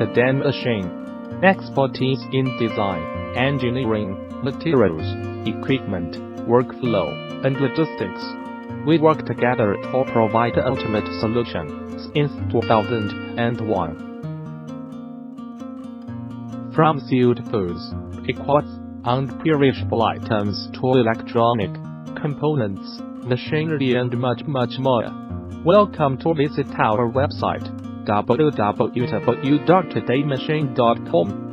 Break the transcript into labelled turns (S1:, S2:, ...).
S1: than machine. Expertise in design, engineering, materials, equipment, workflow, and logistics. We work together to provide the ultimate solution since 2001. From sealed foods, liquids, and perishable items to electronic components, machinery, and much more. Welcome to visit our website www.todaymachine.com.